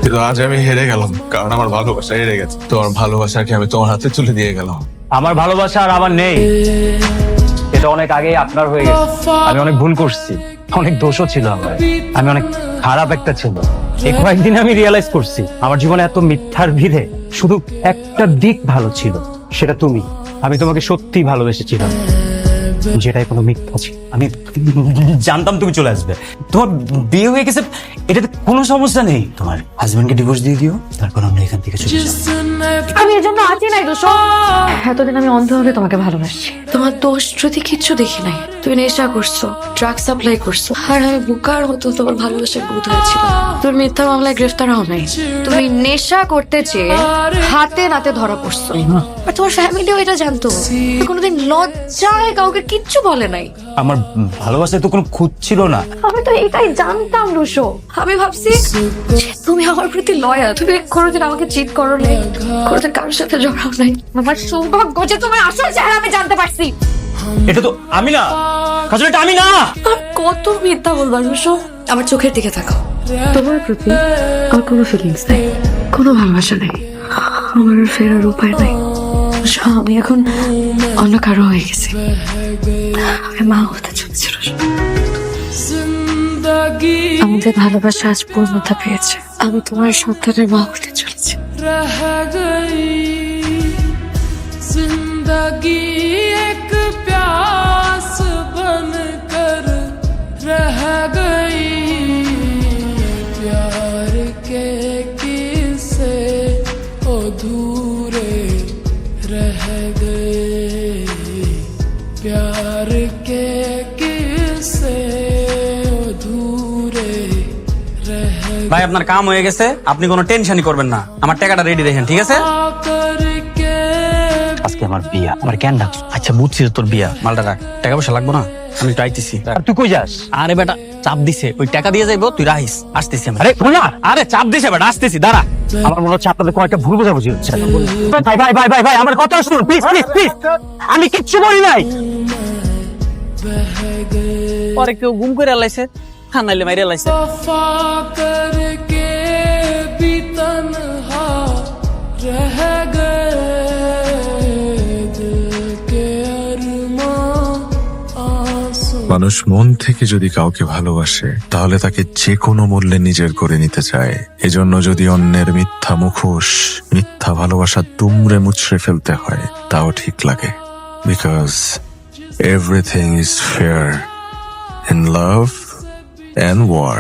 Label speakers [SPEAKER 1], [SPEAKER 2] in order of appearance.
[SPEAKER 1] কিন্তু আজ আমি হেরে গেলাম, কারণ আমার ভালোবাসা হেরে গেছে। তোমার ভালোবাসাকে আমি তোমার হাতে তুলে দিয়ে গেলাম।
[SPEAKER 2] আমার ভালোবাসা আর আমার নেই, এটা অনেক আগেই আপনার হয়ে গেছে। আমি অনেক ভুল করছি, অনেক দোষও ছিল আমার, আমি অনেক খারাপ একটা ছিল। এই কয়েকদিন আমি রিয়েলাইজ করছি আমার জীবনে এত মিথ্যার ভিড়ে শুধু একটা দিক ভালো ছিল, সেটা তুমি। আমি তোমাকে সত্যি ভালোবেসেছিলাম, যেটাই কোনো মিথ্যা ছিল। আমি জানতাম তুমি চলে আসবে, তোমার বিয়ে হয়ে গেছে, এটাতে কোনো সমস্যা নেই। তোমার হাজবেন্ডকে ডিভোর্স দিয়ে দিও, তারপর আমরা এখান থেকে চলে যাবো।
[SPEAKER 3] আমি এর জন্য আছি নাই দোষ। এতদিন আমি অন্ধভাবে তোমাকে ভালোবাসছি, তোমার দোষ যদি কিচ্ছু দেখি নাই। তুমি নেশা করছো, ড্রাগ সাপ্লাই করছো, আর আমি বুকার মতো তোমার ভালোবাসার বুধ হয়েছিল। তুমি মিথ্যা মামলায় গ্রেফতার হও নাই, তুমি নেশা করতে চেয়ে হাতে নাতে ধরা পড়ছো। আর তোমার ফ্যামিলিও এটা জানতো, কোনোদিন লজ্জায় কাউকে কিচ্ছু বলে নাই।
[SPEAKER 2] আমার ভালোবাসায় তো কোনো খুঁত ছিল না।
[SPEAKER 3] আমি তো এটাই জানতাম রুশো। আমি ভাবছি যে তুমি আমার প্রতি লয়াল, তুমি কোনোদিন আমাকে চিট করো নাই, কোনোদিন কারোর সাথে জড়াও নাই। আমার সৌভাগ্য যে তোমার আসল চেহারা আমি জানতে পারছি।
[SPEAKER 2] এটা তো আমি না, কাজল এটা আমি না।
[SPEAKER 3] আর কত মিথ্যা বলবা রুশো? আমার চোখের দিকে তাকাও, তোমার প্রতি আমার কোনো ফিলিংস নাই, কোনো ভালোবাসা নেই, আমার আর ফেরার উপায় নাই। রুশো, আমি এখন অন্য কারো হয়ে গেছি, আমি মা হতে চলেছি। রুশো, আমাদের ভালোবাসা আজ পূর্ণতা পেয়েছে, আমি তোমার সন্তানের মা হতে চলেছি।
[SPEAKER 4] जिंदगी एक प्यास बनकर रह गई, प्यार के किस्से अधूरे रह गए, प्यार के किस्से अधूरे रह गए।
[SPEAKER 5] ভাই আপনার কাম হয়ে গেছে, আপনি কোনো টেনশনই করবেন না। আমার টাকাটা রেডি দেখেন, ঠিক আছে?
[SPEAKER 2] আজকে আমার বিয়া, আমার কেন ডাকছো? আচ্ছা বুঝছি তোর বিয়া,
[SPEAKER 5] মালটা রাখ, টাকা পয়সা লাগবো না, আমি একটু আইতেছি।
[SPEAKER 2] আর তুই কই যাস?
[SPEAKER 5] আরে বেটা চাপ দিছে, ওই টাকা দিয়ে যাইবো, তুই রাখিস, আসতেছি আমি।
[SPEAKER 2] আরে না,
[SPEAKER 5] আরে চাপ দিছে বেটা, আসতেছি, দাঁড়া।
[SPEAKER 2] আমার মনে হচ্ছে আপনাদের কয়েকটা ভুল বোঝাবুঝি হচ্ছে। ভাই ভাই ভাই ভাই ভাই আমার কথা শুনুন প্লিজ প্লিজ প্লিজ, আমি কিচ্ছু বলি নাই।
[SPEAKER 5] পরে কেউ গুম করে আলাইছে, নাইলে মাইরে আলাইছে।
[SPEAKER 4] वफा करके भी तन्हा रह गए, दिल के अरमां आंसू।
[SPEAKER 1] মানুষ মন থেকে যদি কাউকে ভালোবাসে, তাহলে তাকে যে কোনো মূল্যে নিজের করে নিতে চায়। এজন্য যদি অন্যের মিথ্যা মুখোশ, মিথ্যা ভালোবাসা দুমড়ে মুচড়ে ফেলতে হয়, তাও ঠিক লাগে। Because everything is fair in love and war.